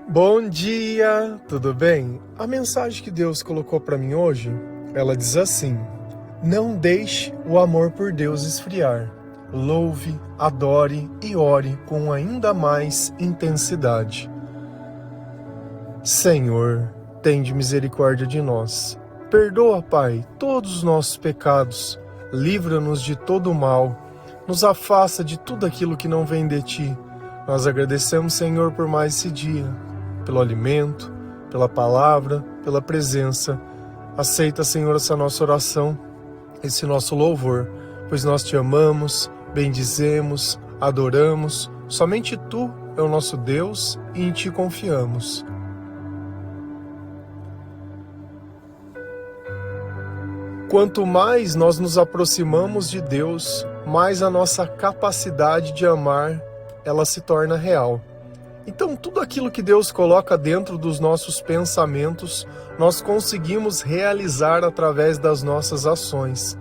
Bom dia, tudo bem? A mensagem que Deus colocou para mim hoje, ela diz assim: não deixe o amor por Deus esfriar. Louve, adore e ore com ainda mais intensidade. Senhor, tende misericórdia de nós. Perdoa, Pai, todos os nossos pecados. Livra-nos de todo o mal. Nos afasta de tudo aquilo que não vem de Ti. Nós agradecemos, Senhor, por mais esse dia, pelo alimento, pela palavra, pela presença. Aceita, Senhor, essa nossa oração, esse nosso louvor, pois nós Te amamos, bendizemos, adoramos. Somente Tu é o nosso Deus e em Ti confiamos. Quanto mais nós nos aproximamos de Deus, mais a nossa capacidade de amar, ela se torna real. Então, tudo aquilo que Deus coloca dentro dos nossos pensamentos, nós conseguimos realizar através das nossas ações.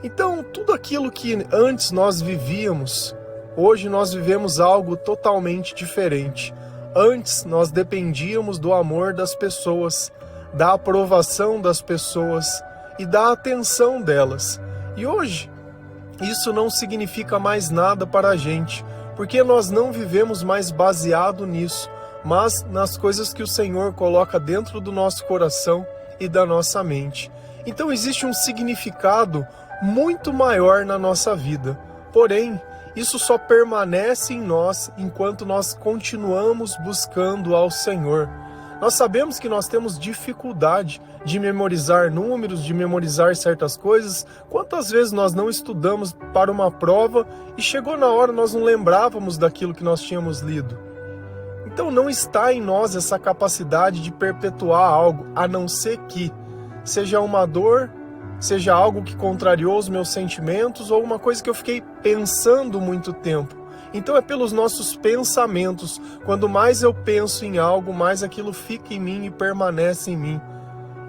Então, tudo aquilo que antes nós vivíamos, hoje nós vivemos algo totalmente diferente. Antes nós dependíamos do amor das pessoas, da aprovação das pessoas e da atenção delas. E hoje, isso não significa mais nada para a gente, porque nós não vivemos mais baseado nisso, mas nas coisas que o Senhor coloca dentro do nosso coração e da nossa mente. Então existe um significado muito maior na nossa vida. Porém, isso só permanece em nós enquanto nós continuamos buscando ao Senhor. Nós sabemos que nós temos dificuldade de memorizar números, de memorizar certas coisas. Quantas vezes nós não estudamos para uma prova e chegou na hora nós não lembrávamos daquilo que nós tínhamos lido? Então não está em nós essa capacidade de perpetuar algo, a não ser que seja uma dor, seja algo que contrariou os meus sentimentos ou uma coisa que eu fiquei pensando muito tempo. Então é pelos nossos pensamentos. Quando mais eu penso em algo, mais aquilo fica em mim e permanece em mim.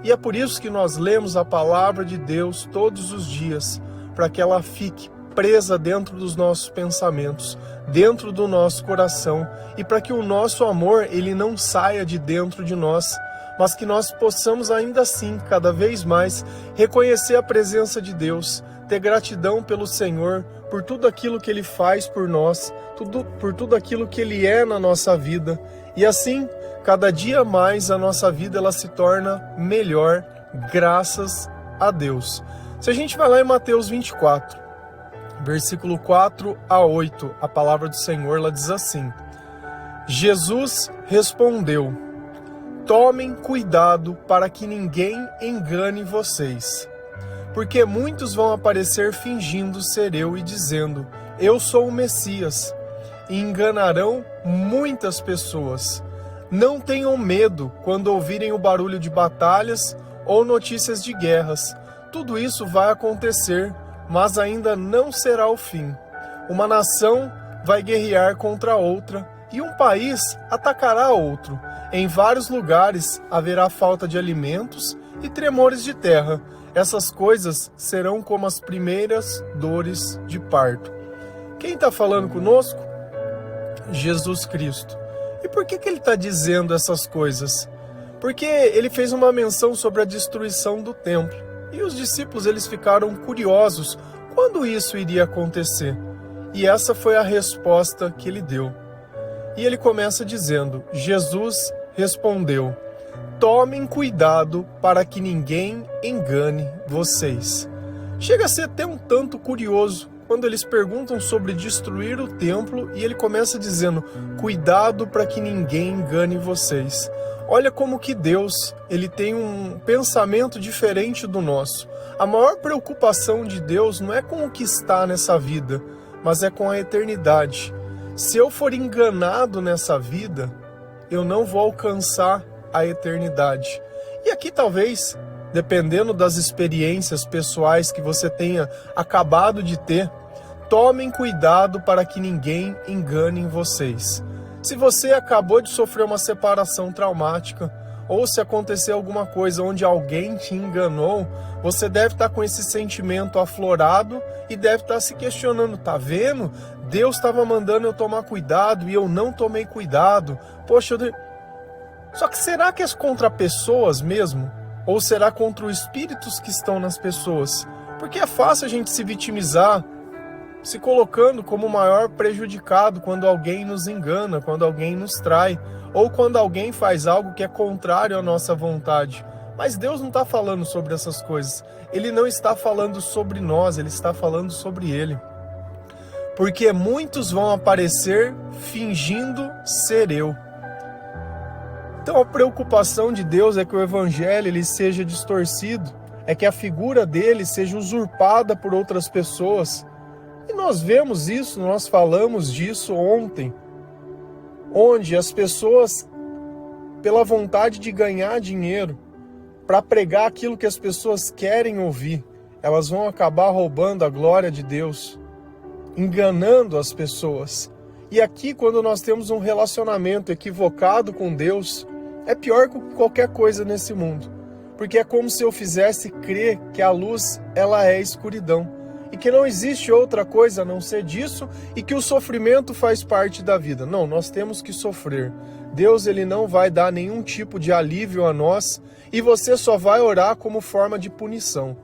E é por isso que nós lemos a palavra de Deus todos os dias, para que ela fique presa dentro dos nossos pensamentos, dentro do nosso coração, e para que o nosso amor ele não saia de dentro de nós, mas que nós possamos ainda assim, cada vez mais, reconhecer a presença de Deus, ter gratidão pelo Senhor, por tudo aquilo que Ele faz por nós, por tudo aquilo que Ele é na nossa vida. E assim, cada dia mais a nossa vida ela se torna melhor, graças a Deus. Se a gente vai lá em Mateus 24, versículo 4 a 8, a palavra do Senhor ela diz assim: Jesus respondeu: tomem cuidado para que ninguém engane vocês. Porque muitos vão aparecer fingindo ser eu e dizendo, eu sou o Messias, e enganarão muitas pessoas. Não tenham medo quando ouvirem o barulho de batalhas ou notícias de guerras. Tudo isso vai acontecer, mas ainda não será o fim. Uma nação vai guerrear contra outra e um país atacará outro. Em vários lugares haverá falta de alimentos e tremores de terra. Essas coisas serão como as primeiras dores de parto. Quem está falando conosco? Jesus Cristo. E por que ele está dizendo essas coisas? Porque ele fez uma menção sobre a destruição do templo. E os discípulos eles ficaram curiosos quando isso iria acontecer. E essa foi a resposta que ele deu. E ele começa dizendo, Jesus respondeu: tomem cuidado para que ninguém engane vocês. Chega a ser até um tanto curioso quando eles perguntam sobre destruir o templo e ele começa dizendo, cuidado para que ninguém engane vocês. Olha como que Deus ele tem um pensamento diferente do nosso. A maior preocupação de Deus não é com o que está nessa vida, mas é com a eternidade. Se eu for enganado nessa vida, eu não vou alcançar a eternidade. E aqui talvez, dependendo das experiências pessoais que você tenha acabado de ter, tomem cuidado para que ninguém engane vocês. Se você acabou de sofrer uma separação traumática, ou se acontecer alguma coisa onde alguém te enganou, você deve estar com esse sentimento aflorado e deve estar se questionando, tá vendo? Deus estava mandando eu tomar cuidado e eu não tomei cuidado. Poxa, Só que será que é contra pessoas mesmo? Ou será contra os espíritos que estão nas pessoas? Porque é fácil a gente se vitimizar, se colocando como o maior prejudicado quando alguém nos engana, quando alguém nos trai, ou quando alguém faz algo que é contrário à nossa vontade. Mas Deus não está falando sobre essas coisas. Ele não está falando sobre nós, Ele está falando sobre Ele. Porque muitos vão aparecer fingindo ser eu. Então a preocupação de Deus é que o evangelho ele seja distorcido, é que a figura dele seja usurpada por outras pessoas. E nós vemos isso, nós falamos disso ontem, onde as pessoas, pela vontade de ganhar dinheiro, para pregar aquilo que as pessoas querem ouvir, elas vão acabar roubando a glória de Deus, enganando as pessoas. E aqui, quando nós temos um relacionamento equivocado com Deus, é pior que qualquer coisa nesse mundo. Porque é como se eu fizesse crer que a luz, ela é escuridão. E que não existe outra coisa a não ser disso e que o sofrimento faz parte da vida. Não, nós temos que sofrer. Deus, ele não vai dar nenhum tipo de alívio a nós e você só vai orar como forma de punição.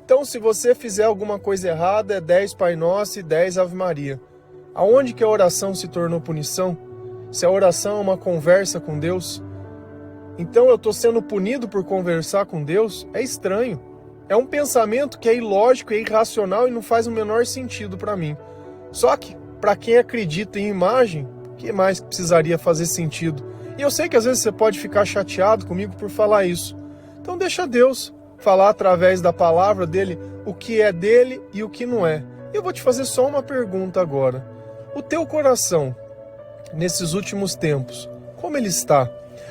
Então, se você fizer alguma coisa errada, é 10 Pai Nosso e 10 Ave Maria. Aonde que a oração se tornou punição? Se a oração é uma conversa com Deus, então eu estou sendo punido por conversar com Deus? É estranho. É um pensamento que é ilógico, é irracional e não faz o menor sentido para mim. Só que, para quem acredita em imagem, o que mais precisaria fazer sentido? E eu sei que às vezes você pode ficar chateado comigo por falar isso. Então deixa Deus falar através da palavra dele o que é dele e o que não é. E eu vou te fazer só uma pergunta agora. O teu coração, nesses últimos tempos, como ele está?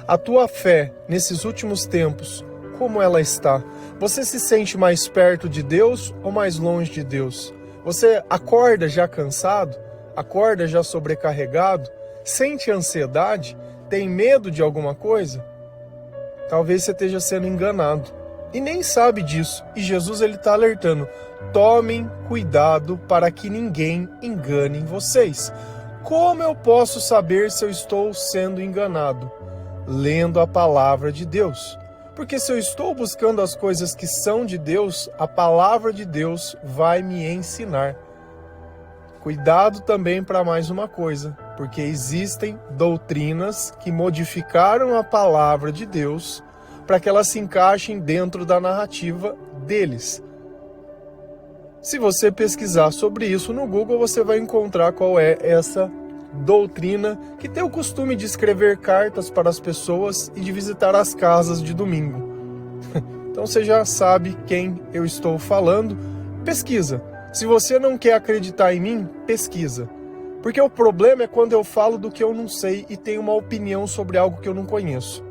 A tua fé, nesses últimos tempos, como ela está? Você se sente mais perto de Deus ou mais longe de Deus? Você acorda já cansado? Acorda já sobrecarregado? Sente ansiedade? Tem medo de alguma coisa? Talvez você esteja sendo enganado e nem sabe disso. E Jesus ele está alertando: tomem cuidado para que ninguém engane vocês. Como eu posso saber se eu estou sendo enganado? Lendo a palavra de Deus. Porque se eu estou buscando as coisas que são de Deus, a palavra de Deus vai me ensinar. Cuidado também para mais uma coisa, porque existem doutrinas que modificaram a palavra de Deus para que elas se encaixem dentro da narrativa deles. Se você pesquisar sobre isso no Google, você vai encontrar qual é essa doutrina que tem o costume de escrever cartas para as pessoas e de visitar as casas de domingo. Então você já sabe quem eu estou falando. Pesquisa. Se você não quer acreditar em mim, pesquisa. Porque o problema é quando eu falo do que eu não sei e tenho uma opinião sobre algo que eu não conheço.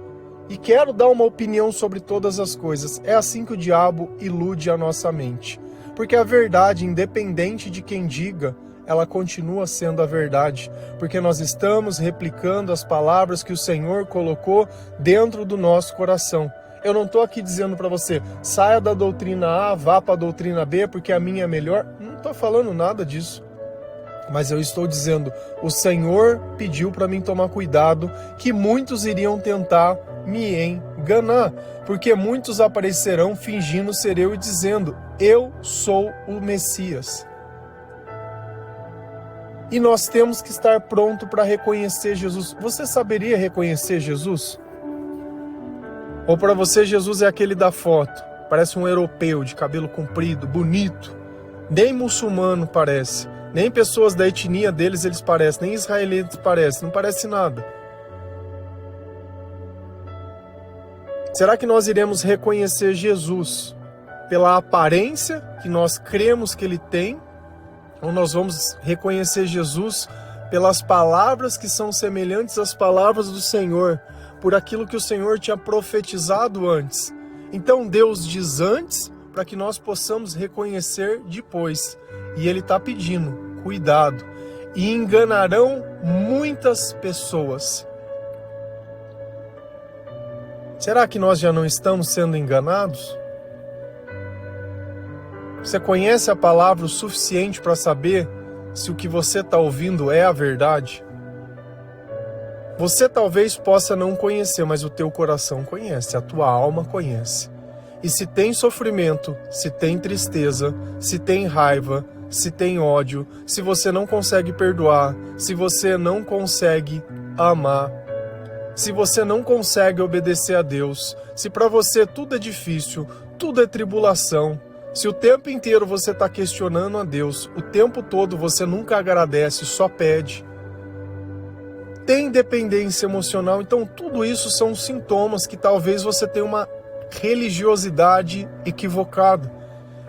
E quero dar uma opinião sobre todas as coisas. É assim que o diabo ilude a nossa mente. Porque a verdade, independente de quem diga, ela continua sendo a verdade, porque nós estamos replicando as palavras que o Senhor colocou dentro do nosso coração. Eu não estou aqui dizendo para você, saia da doutrina A, vá para a doutrina B, porque a minha é melhor. Não estou falando nada disso. Mas eu estou dizendo, o Senhor pediu para mim tomar cuidado, que muitos iriam tentar me enganar, porque muitos aparecerão fingindo ser eu e dizendo, eu sou o Messias. E nós temos que estar pronto para reconhecer Jesus. Você saberia reconhecer Jesus? Ou para você Jesus é aquele da foto? Parece um europeu de cabelo comprido, bonito. Nem muçulmano parece. Nem pessoas da etnia deles eles parecem. Nem israelitas parecem. Não parece nada. Será que nós iremos reconhecer Jesus pela aparência que nós cremos que ele tem? Ou nós vamos reconhecer Jesus pelas palavras que são semelhantes às palavras do Senhor, por aquilo que o Senhor tinha profetizado antes. Então Deus diz antes para que nós possamos reconhecer depois. E Ele está pedindo, cuidado. E enganarão muitas pessoas. Será que nós já não estamos sendo enganados? Você conhece a palavra o suficiente para saber se o que você está ouvindo é a verdade? Você talvez possa não conhecer, mas o teu coração conhece, a tua alma conhece. E se tem sofrimento, se tem tristeza, se tem raiva, se tem ódio, se você não consegue perdoar, se você não consegue amar, se você não consegue obedecer a Deus, se para você tudo é difícil, tudo é tribulação, se o tempo inteiro você está questionando a Deus, o tempo todo você nunca agradece, só pede, tem dependência emocional, então tudo isso são sintomas que talvez você tenha uma religiosidade equivocada,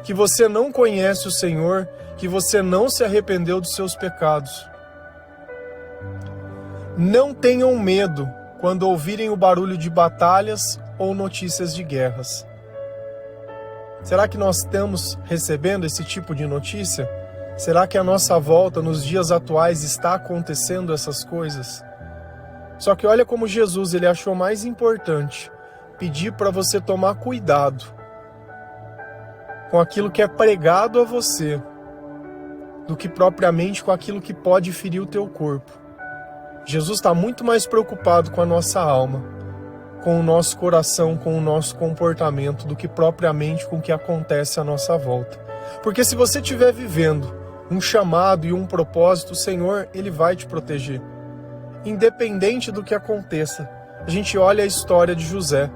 que você não conhece o Senhor, que você não se arrependeu dos seus pecados. Não tenham medo quando ouvirem o barulho de batalhas ou notícias de guerras. Será que nós estamos recebendo esse tipo de notícia? Será que à nossa volta, nos dias atuais, está acontecendo essas coisas? Só que olha como Jesus ele achou mais importante pedir para você tomar cuidado com aquilo que é pregado a você, do que propriamente com aquilo que pode ferir o teu corpo. Jesus está muito mais preocupado com a nossa alma, com o nosso coração, com o nosso comportamento, do que propriamente com o que acontece à nossa volta. Porque se você estiver vivendo um chamado e um propósito, o Senhor ele vai te proteger. Independente do que aconteça. A gente olha a história de José,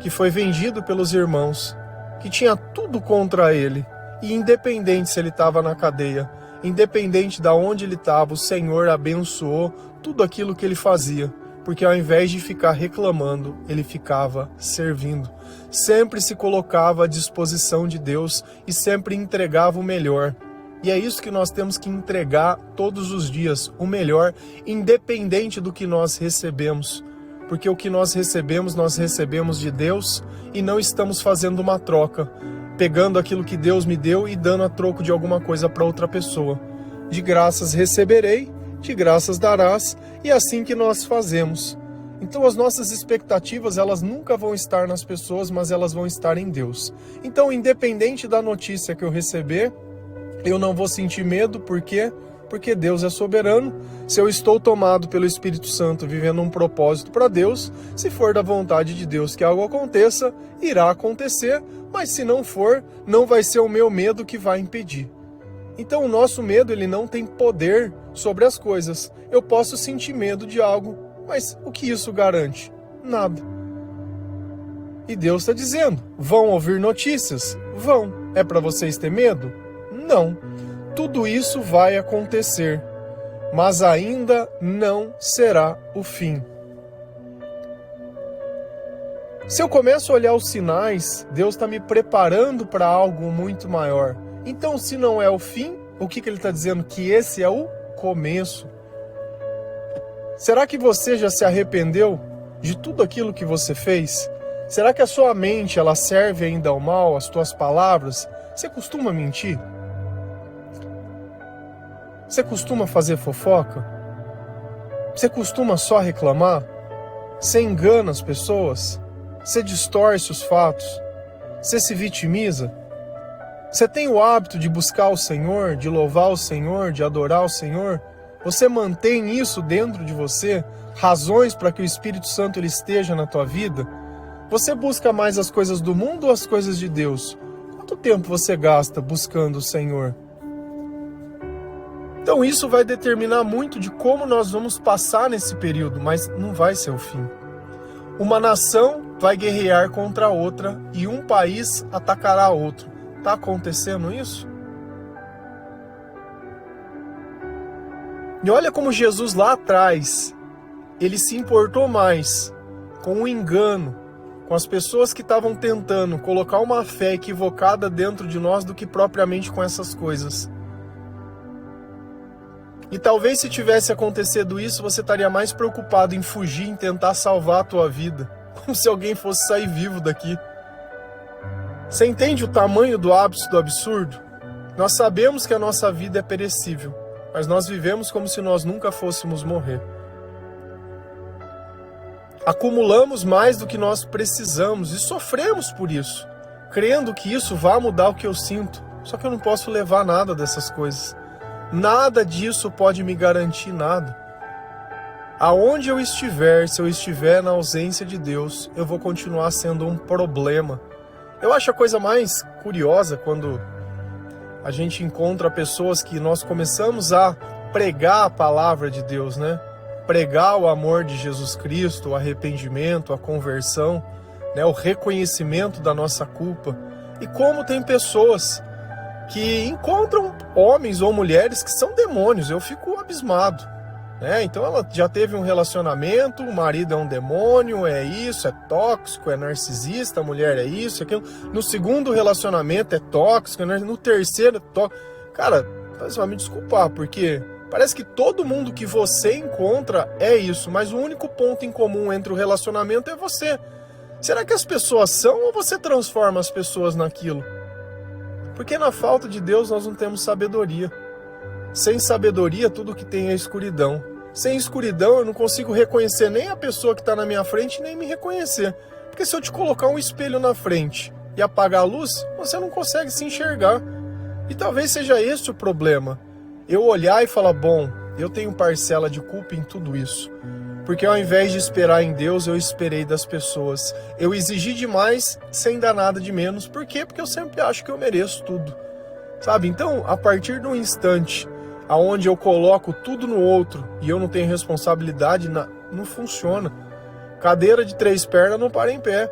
que foi vendido pelos irmãos, que tinha tudo contra ele, e independente se ele estava na cadeia, independente de onde ele estava, o Senhor abençoou tudo aquilo que ele fazia, porque ao invés de ficar reclamando, ele ficava servindo. Sempre se colocava à disposição de Deus e sempre entregava o melhor. E é isso que nós temos que entregar todos os dias, o melhor, independente do que nós recebemos. Porque o que nós recebemos de Deus e não estamos fazendo uma troca, pegando aquilo que Deus me deu e dando a troco de alguma coisa para outra pessoa. De graças receberei, de graças darás, e é assim que nós fazemos. Então as nossas expectativas, elas nunca vão estar nas pessoas, mas elas vão estar em Deus. Então, independente da notícia que eu receber, eu não vou sentir medo, por quê? Porque Deus é soberano. Se eu estou tomado pelo Espírito Santo, vivendo um propósito para Deus, se for da vontade de Deus que algo aconteça, irá acontecer, mas se não for, não vai ser o meu medo que vai impedir. Então o nosso medo, ele não tem poder sobre as coisas. Eu posso sentir medo de algo, mas o que isso garante? Nada. E Deus está dizendo, vão ouvir notícias? Vão. É para vocês ter medo? Não, tudo isso vai acontecer, mas ainda não será o fim. Se eu começo a olhar os sinais, Deus está me preparando para algo muito maior. Então, se não é o fim, o que ele está dizendo? Que esse é o começo. Será que você já se arrependeu de tudo aquilo que você fez? Será que a sua mente ela serve ainda ao mal, as tuas palavras? Você costuma mentir? Você costuma fazer fofoca? Você costuma só reclamar? Você engana as pessoas? Você distorce os fatos? Você se vitimiza? Você tem o hábito de buscar o Senhor, de louvar o Senhor, de adorar o Senhor? Você mantém isso dentro de você? Razões para que o Espírito Santo ele esteja na tua vida? Você busca mais as coisas do mundo ou as coisas de Deus? Quanto tempo você gasta buscando o Senhor? Então isso vai determinar muito de como nós vamos passar nesse período, mas não vai ser o fim. Uma nação vai guerrear contra outra e um país atacará outro. Está acontecendo isso? E olha como Jesus lá atrás, ele se importou mais com o engano, com as pessoas que estavam tentando colocar uma fé equivocada dentro de nós do que propriamente com essas coisas. E talvez se tivesse acontecido isso, você estaria mais preocupado em fugir, em tentar salvar a tua vida. Como se alguém fosse sair vivo daqui. Você entende o tamanho do ápice do absurdo? Nós sabemos que a nossa vida é perecível, mas nós vivemos como se nós nunca fôssemos morrer. Acumulamos mais do que nós precisamos e sofremos por isso, crendo que isso vai mudar o que eu sinto. Só que eu não posso levar nada dessas coisas. Nada disso pode me garantir nada. Aonde eu estiver, se eu estiver na ausência de Deus, eu vou continuar sendo um problema. Eu acho a coisa mais curiosa quando a gente encontra pessoas que nós começamos a pregar a palavra de Deus, né? Pregar o amor de Jesus Cristo, o arrependimento, a conversão, né? O reconhecimento da nossa culpa. E como tem pessoas que encontram homens ou mulheres que são demônios, eu fico abismado, né? Então ela já teve um relacionamento, o marido é um demônio, é isso, é tóxico, é narcisista, a mulher é isso, é aquilo. No segundo relacionamento é tóxico, né? No terceiro é tóxico. Cara, você vai me desculpar, porque parece que todo mundo que você encontra é isso, mas o único ponto em comum entre o relacionamento é você. Será que as pessoas são ou você transforma as pessoas naquilo? Porque na falta de Deus nós não temos sabedoria. Sem sabedoria tudo que tem é escuridão. Sem escuridão eu não consigo reconhecer nem a pessoa que está na minha frente, nem me reconhecer. Porque se eu te colocar um espelho na frente e apagar a luz, você não consegue se enxergar. E talvez seja esse o problema. Eu olhar e falar, bom, eu tenho parcela de culpa em tudo isso. Porque ao invés de esperar em Deus, eu esperei das pessoas. Eu exigi demais sem dar nada de menos. Por quê? Porque eu sempre acho que eu mereço tudo. Sabe? Então, a partir do instante onde eu coloco tudo no outro e eu não tenho responsabilidade, não funciona. Cadeira de 3 pernas não para em pé.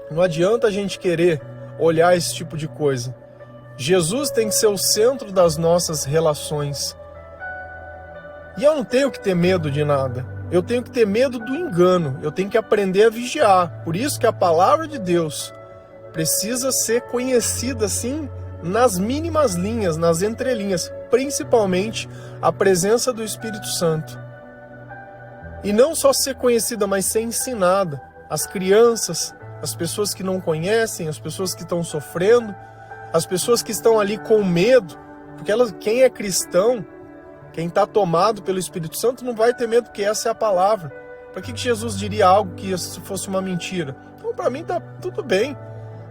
Não adianta a gente querer olhar esse tipo de coisa. Jesus tem que ser o centro das nossas relações. E eu não tenho que ter medo de nada. Eu tenho que ter medo do engano. Eu tenho que aprender a vigiar. Por isso que a palavra de Deus precisa ser conhecida assim nas mínimas linhas, nas entrelinhas. Principalmente a presença do Espírito Santo. E não só ser conhecida, mas ser ensinada. As crianças, as pessoas que não conhecem, as pessoas que estão sofrendo, as pessoas que estão ali com medo. Porque quem é cristão, quem está tomado pelo Espírito Santo não vai ter medo, porque essa é a palavra. Para que Jesus diria algo que fosse uma mentira? Então, para mim, tá tudo bem.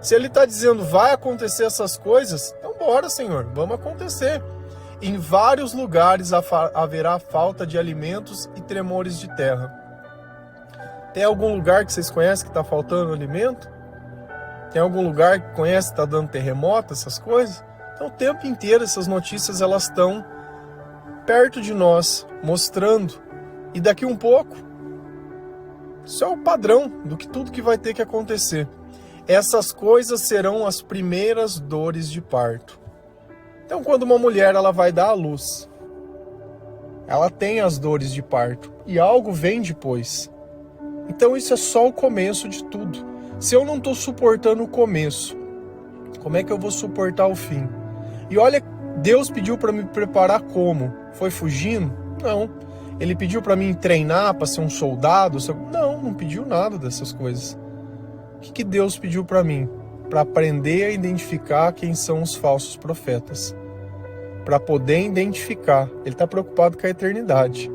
Se ele está dizendo, vai acontecer essas coisas, então bora, Senhor, vamos acontecer. Em vários lugares haverá falta de alimentos e tremores de terra. Tem algum lugar que vocês conhecem que está faltando alimento? Tem algum lugar que conhece que está dando terremoto, essas coisas? Então, o tempo inteiro essas notícias elas estão perto de nós, mostrando, e daqui um pouco, isso é o padrão do que tudo que vai ter que acontecer. Essas coisas serão as primeiras dores de parto. Então, quando uma mulher ela vai dar à luz, ela tem as dores de parto, e algo vem depois. Então, isso é só o começo de tudo. Se eu não estou suportando o começo, como é que eu vou suportar o fim? E olha, Deus pediu para me preparar como? Foi fugindo? Não. Ele pediu para mim treinar para ser um soldado? Não pediu nada dessas coisas. O que Deus pediu para mim? Para aprender a identificar quem são os falsos profetas. Para poder identificar. Ele está preocupado com a eternidade.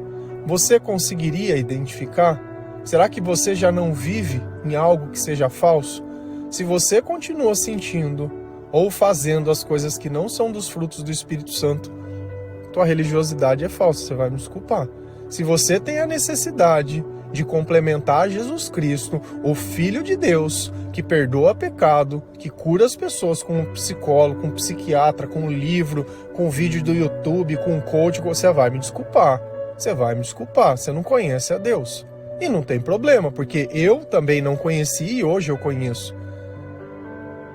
Você conseguiria identificar? Será que você já não vive em algo que seja falso? Se você continua sentindo ou fazendo as coisas que não são dos frutos do Espírito Santo, tua religiosidade é falsa, você vai me desculpar. Se você tem a necessidade de complementar Jesus Cristo, o Filho de Deus, que perdoa pecado, que cura as pessoas com um psicólogo, com um psiquiatra, com um livro, com um vídeo do YouTube, com um coach, você vai me desculpar. Você vai me desculpar, você não conhece a Deus. E não tem problema, porque eu também não conheci e hoje eu conheço.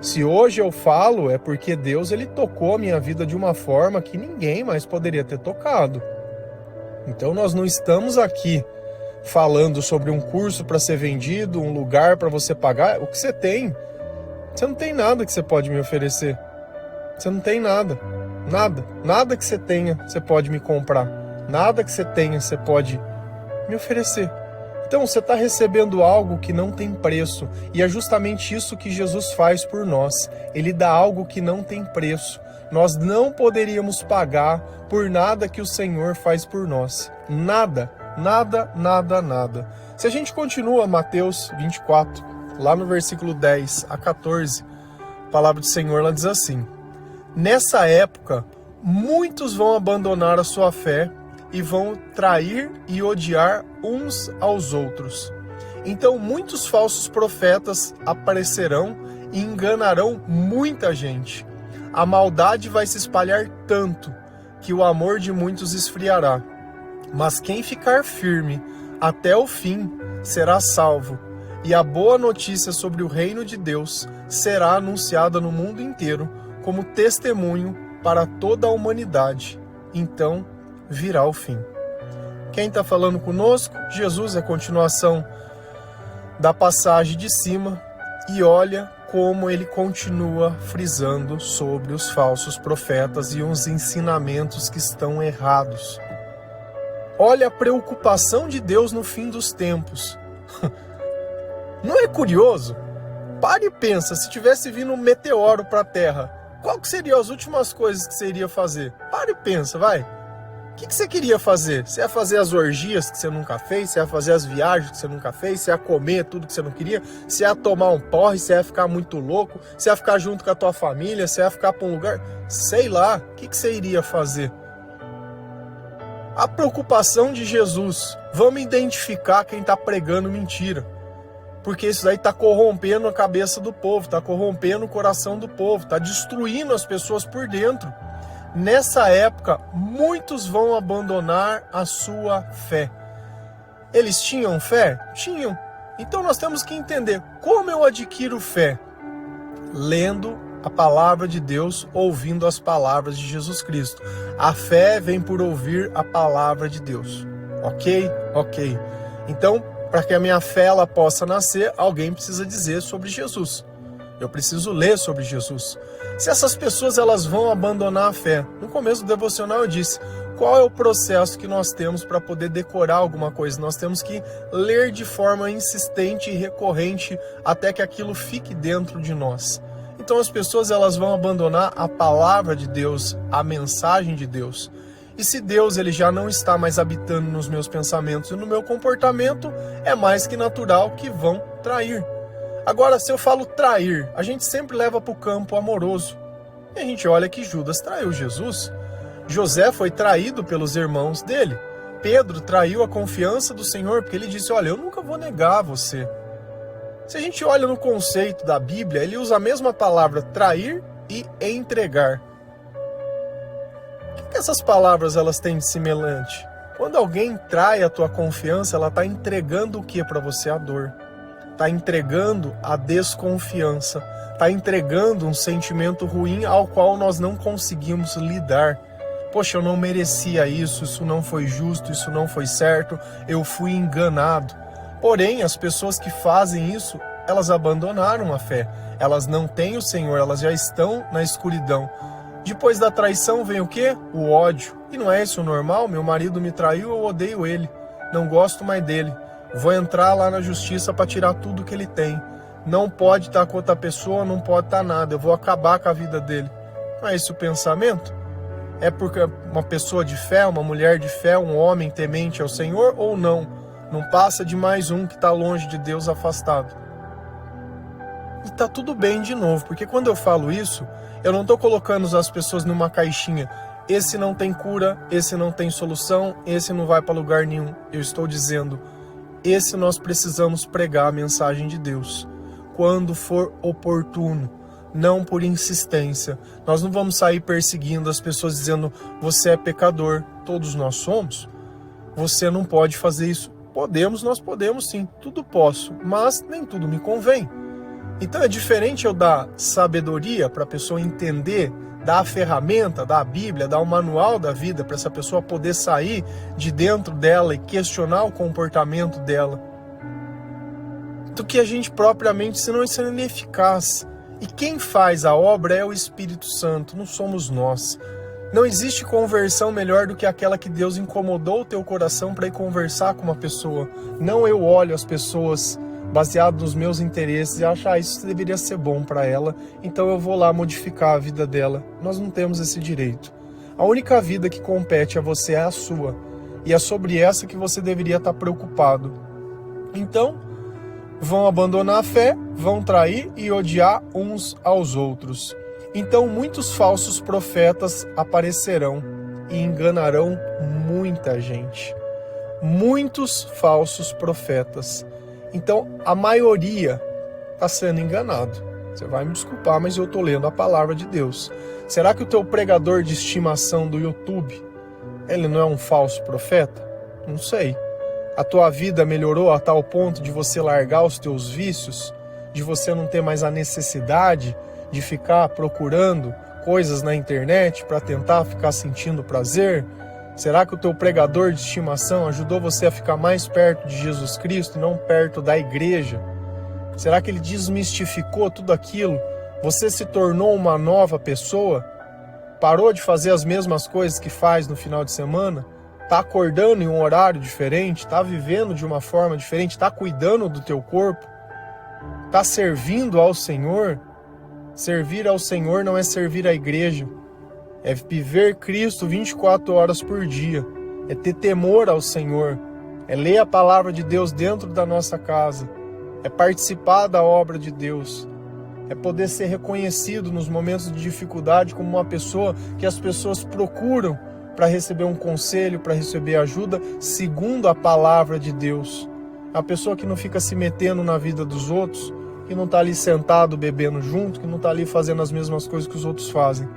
Se hoje eu falo, é porque Deus ele tocou a minha vida de uma forma que ninguém mais poderia ter tocado. Então nós não estamos aqui falando sobre um curso para ser vendido, um lugar para você pagar. O que você tem? Você não tem nada que você pode me oferecer. Você não tem nada. Nada que você tenha, você pode me comprar. Nada que você tenha, você pode me oferecer. Então você está recebendo algo que não tem preço. E é justamente isso que Jesus faz por nós. Ele dá algo que não tem preço. Nós não poderíamos pagar por nada que o Senhor faz por nós. Nada. Se a gente continua Mateus 24, lá no versículo 10 a 14, a palavra do Senhor ela diz assim: nessa época, muitos vão abandonar a sua fé e vão trair e odiar uns aos outros. Então muitos falsos profetas aparecerão e enganarão muita gente. A maldade vai se espalhar tanto que o amor de muitos esfriará. Mas quem ficar firme até o fim será salvo. E a boa notícia sobre o reino de Deus será anunciada no mundo inteiro como testemunho para toda a humanidade. Então virá o fim. Quem está falando conosco? Jesus, é a continuação da passagem de cima, e olha como ele continua frisando sobre os falsos profetas e os ensinamentos que estão errados. Olha a preocupação de Deus no fim dos tempos. Não é curioso? Pare e pensa, se tivesse vindo um meteoro para a Terra, qual que seriam as últimas coisas que você iria fazer? Pare e pensa, vai. O que você queria fazer? Você ia fazer as orgias que você nunca fez? Você ia fazer as viagens que você nunca fez? Você ia comer tudo que você não queria? Você ia tomar um porre? Você ia ficar muito louco? Você ia ficar junto com a tua família? Você ia ficar para um lugar? Sei lá, o que você iria fazer? A preocupação de Jesus, vamos identificar quem está pregando mentira. Porque isso daí está corrompendo a cabeça do povo, está corrompendo o coração do povo, está destruindo as pessoas por dentro. Nessa época, muitos vão abandonar a sua fé. Eles tinham fé? Tinham. Então nós temos que entender como eu adquiro fé. Lendo a palavra de Deus, ouvindo as palavras de Jesus Cristo. A fé vem por ouvir a palavra de Deus. Ok? Ok. Então, para que a minha fé ela possa nascer, alguém precisa dizer sobre Jesus. Eu preciso ler sobre Jesus. Se essas pessoas elas vão abandonar a fé, no começo do devocional eu disse, qual é o processo que nós temos para poder decorar alguma coisa? Nós temos que ler de forma insistente e recorrente até que aquilo fique dentro de nós. Então as pessoas elas vão abandonar a palavra de Deus, a mensagem de Deus. E se Deus ele já não está mais habitando nos meus pensamentos e no meu comportamento, é mais que natural que vão trair. Agora, se eu falo trair, a gente sempre leva para o campo amoroso. E a gente olha que Judas traiu Jesus. José foi traído pelos irmãos dele. Pedro traiu a confiança do Senhor, porque ele disse, olha, eu nunca vou negar você. Se a gente olha no conceito da Bíblia, ele usa a mesma palavra trair e entregar. O que essas palavras elas têm de semelhante? Quando alguém trai a tua confiança, ela está entregando o que para você? A dor. Está entregando a desconfiança, está entregando um sentimento ruim ao qual nós não conseguimos lidar. Poxa, eu não merecia isso, isso não foi justo, isso não foi certo, eu fui enganado. Porém, as pessoas que fazem isso, elas abandonaram a fé, elas não têm o Senhor, elas já estão na escuridão. Depois da traição vem o quê? O ódio. E não é isso o normal? Meu marido me traiu, eu odeio ele, não gosto mais dele. Vou entrar lá na justiça para tirar tudo que ele tem. Não pode estar com outra pessoa, não pode estar nada. Eu vou acabar com a vida dele. Não é esse o pensamento? É porque uma pessoa de fé, uma mulher de fé, um homem temente ao Senhor ou não? Não passa de mais um que está longe de Deus, afastado. E tá tudo bem de novo, porque quando eu falo isso, eu não estou colocando as pessoas numa caixinha. Esse não tem cura, esse não tem solução, esse não vai para lugar nenhum. Eu estou dizendo... Esse nós precisamos pregar a mensagem de Deus, quando for oportuno, não por insistência. Nós não vamos sair perseguindo as pessoas dizendo, você é pecador, todos nós somos. Você não pode fazer isso. Podemos, nós podemos sim, tudo posso, mas nem tudo me convém. Então é diferente eu dar sabedoria para a pessoa entender, dar a ferramenta, dar a Bíblia, dar o manual da vida para essa pessoa poder sair de dentro dela e questionar o comportamento dela, do que a gente propriamente, senão isso é ineficaz. E quem faz a obra é o Espírito Santo, não somos nós. Não existe conversão melhor do que aquela que Deus incomodou o teu coração para ir conversar com uma pessoa. Não eu olho as pessoas baseado nos meus interesses e acho, isso deveria ser bom para ela, então eu vou lá modificar a vida dela. Nós não temos esse direito. A única vida que compete a você é a sua, e é sobre essa que você deveria estar preocupado. Então, vão abandonar a fé, vão trair e odiar uns aos outros. Então muitos falsos profetas aparecerão e enganarão muita gente. muitos falsos profetas. Então, a maioria está sendo enganado. Você vai me desculpar, mas eu estou lendo a palavra de Deus. Será que o teu pregador de estimação do YouTube, ele não é um falso profeta? Não sei. A tua vida melhorou a tal ponto de você largar os teus vícios? De você não ter mais a necessidade de ficar procurando coisas na internet para tentar ficar sentindo prazer? Será que o teu pregador de estimação ajudou você a ficar mais perto de Jesus Cristo e não perto da igreja? Será que ele desmistificou tudo aquilo? Você se tornou uma nova pessoa? Parou de fazer as mesmas coisas que faz no final de semana? Está acordando em um horário diferente? Está vivendo de uma forma diferente? Está cuidando do teu corpo? Está servindo ao Senhor? Servir ao Senhor não é servir à igreja. É viver Cristo 24 horas por dia. É ter temor ao Senhor. É ler a palavra de Deus dentro da nossa casa. É participar da obra de Deus. É poder ser reconhecido nos momentos de dificuldade como uma pessoa que as pessoas procuram para receber um conselho, para receber ajuda, segundo a palavra de Deus. A pessoa que não fica se metendo na vida dos outros, que não está ali sentado bebendo junto, que não está ali fazendo as mesmas coisas que os outros fazem.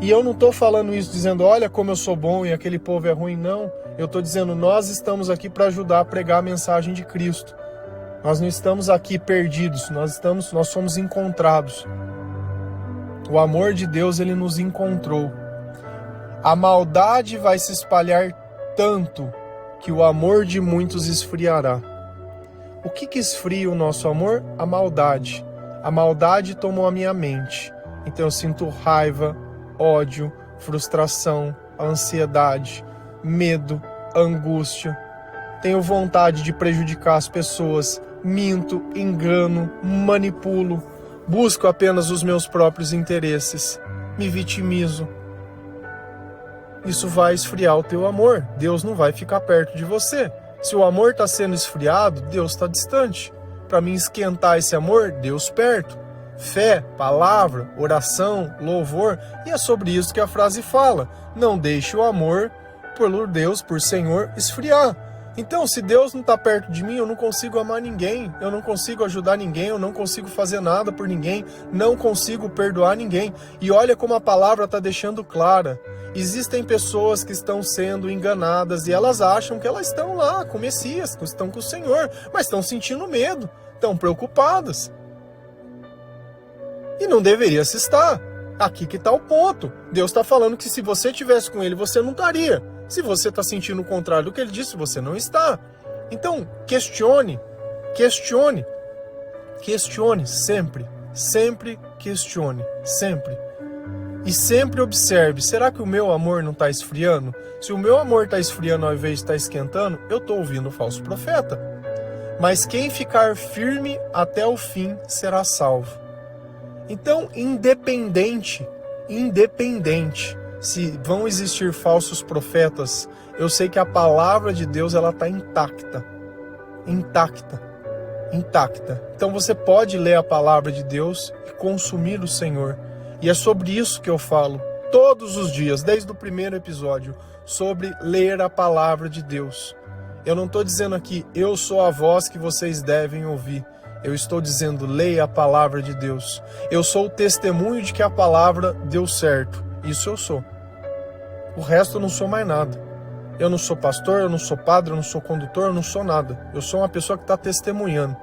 E eu não estou falando isso dizendo, olha como eu sou bom e aquele povo é ruim, não. Eu estou dizendo, nós estamos aqui para ajudar a pregar a mensagem de Cristo. Nós não estamos aqui perdidos, nós somos encontrados. O amor de Deus, ele nos encontrou. A maldade vai se espalhar tanto que o amor de muitos esfriará. O que esfria o nosso amor? A maldade. A maldade tomou a minha mente. Então eu sinto raiva, ódio, frustração, ansiedade, medo, angústia. Tenho vontade de prejudicar as pessoas, minto, engano, manipulo, busco apenas os meus próprios interesses, me vitimizo. Isso vai esfriar o teu amor. Deus não vai ficar perto de você. Se o amor está sendo esfriado, Deus está distante. Para mim esquentar esse amor, Deus perto. Fé, palavra, oração, louvor. E é sobre isso que a frase fala. Não deixe o amor por Deus, por Senhor, esfriar. Então, se Deus não está perto de mim, eu não consigo amar ninguém, eu não consigo ajudar ninguém, eu não consigo fazer nada por ninguém, não consigo perdoar ninguém. E olha como a palavra está deixando clara. Existem pessoas que estão sendo enganadas e elas acham que elas estão lá com o Messias, que estão com o Senhor, mas estão sentindo medo, estão preocupadas. E não deveria se estar. Aqui que está o ponto. Deus está falando que se você estivesse com ele, você não estaria. Se você está sentindo o contrário do que ele disse, você não está. Então, questione sempre. Sempre questione, sempre. E sempre observe, será que o meu amor não está esfriando? Se o meu amor está esfriando ao invés de estar esquentando, eu estou ouvindo o falso profeta. Mas quem ficar firme até o fim será salvo. Então, independente, se vão existir falsos profetas, eu sei que a palavra de Deus ela está intacta. Então você pode ler a palavra de Deus e consumir o Senhor. E é sobre isso que eu falo todos os dias, desde o primeiro episódio, sobre ler a palavra de Deus. Eu não estou dizendo aqui, eu sou a voz que vocês devem ouvir. Eu estou dizendo, leia a palavra de Deus. Eu sou o testemunho de que a palavra deu certo. Isso eu sou. O resto eu não sou mais nada. Eu não sou pastor, eu não sou padre, eu não sou condutor, eu não sou nada. Eu sou uma pessoa que está testemunhando.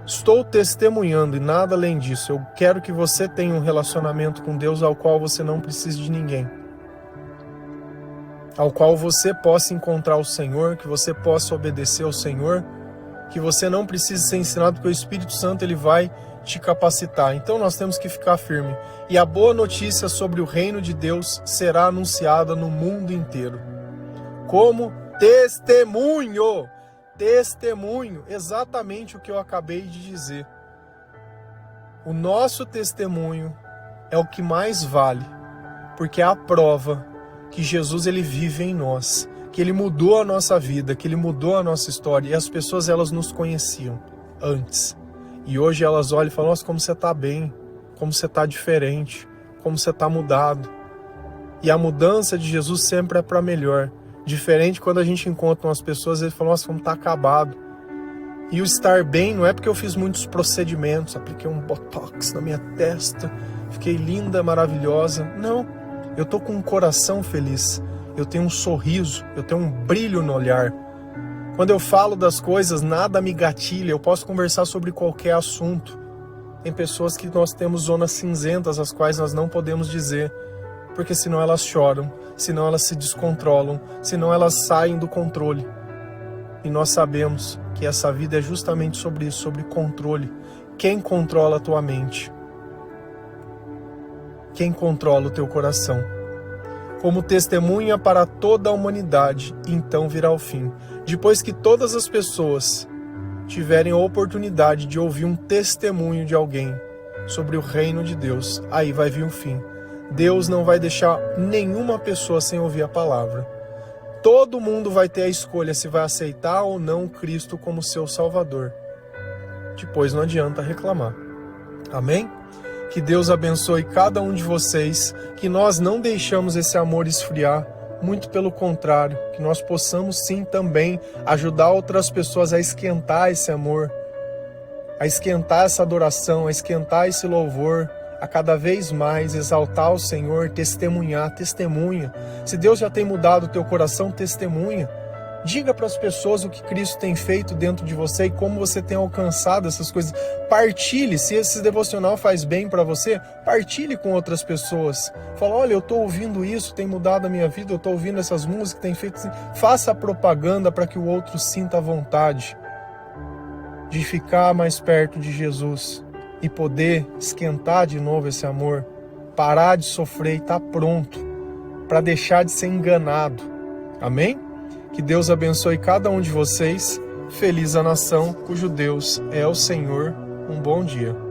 Estou testemunhando e nada além disso. Eu quero que você tenha um relacionamento com Deus ao qual você não precise de ninguém. Ao qual você possa encontrar o Senhor, que você possa obedecer ao Senhor, que você não precise ser ensinado, porque o Espírito Santo ele vai te capacitar. Então nós temos que ficar firme. E a boa notícia sobre o reino de Deus será anunciada no mundo inteiro. Como testemunho. Testemunho, exatamente o que eu acabei de dizer. O nosso testemunho é o que mais vale, porque é a prova que Jesus ele vive em nós, que ele mudou a nossa vida, que ele mudou a nossa história. E as pessoas elas nos conheciam antes. E hoje elas olham e falam, nossa, como você está bem, como você está diferente, como você está mudado. E a mudança de Jesus sempre é para melhor. Diferente quando a gente encontra umas pessoas e eles falam, nossa, como tá acabado. E o estar bem não é porque eu fiz muitos procedimentos, apliquei um botox na minha testa, fiquei linda, maravilhosa. Não, eu tô com um coração feliz, eu tenho um sorriso, eu tenho um brilho no olhar. Quando eu falo das coisas, nada me gatilha, eu posso conversar sobre qualquer assunto. Tem pessoas que nós temos zonas cinzentas, as quais nós não podemos dizer, porque senão elas choram, senão elas se descontrolam, senão elas saem do controle. E nós sabemos que essa vida é justamente sobre isso, sobre controle. Quem controla a tua mente? Quem controla o teu coração? Como testemunha para toda a humanidade, então virá o fim. Depois que todas as pessoas tiverem a oportunidade de ouvir um testemunho de alguém sobre o reino de Deus, aí vai vir o fim. Deus não vai deixar nenhuma pessoa sem ouvir a palavra. Todo mundo vai ter a escolha se vai aceitar ou não Cristo como seu Salvador. Depois não adianta reclamar. Amém? Que Deus abençoe cada um de vocês, que nós não deixamos esse amor esfriar, muito pelo contrário, que nós possamos sim também ajudar outras pessoas a esquentar esse amor, a esquentar essa adoração, a esquentar esse louvor, a cada vez mais exaltar o Senhor, testemunhar, testemunha. Se Deus já tem mudado o teu coração, testemunha. Diga para as pessoas o que Cristo tem feito dentro de você e como você tem alcançado essas coisas. Partilhe, se esse devocional faz bem para você, partilhe com outras pessoas. Fala, olha, eu estou ouvindo isso, tem mudado a minha vida, eu estou ouvindo essas músicas, tem feito assim. Faça propaganda para que o outro sinta a vontade de ficar mais perto de Jesus e poder esquentar de novo esse amor, parar de sofrer e estar pronto para deixar de ser enganado. Amém? Que Deus abençoe cada um de vocês. Feliz a nação cujo Deus é o Senhor. Um bom dia.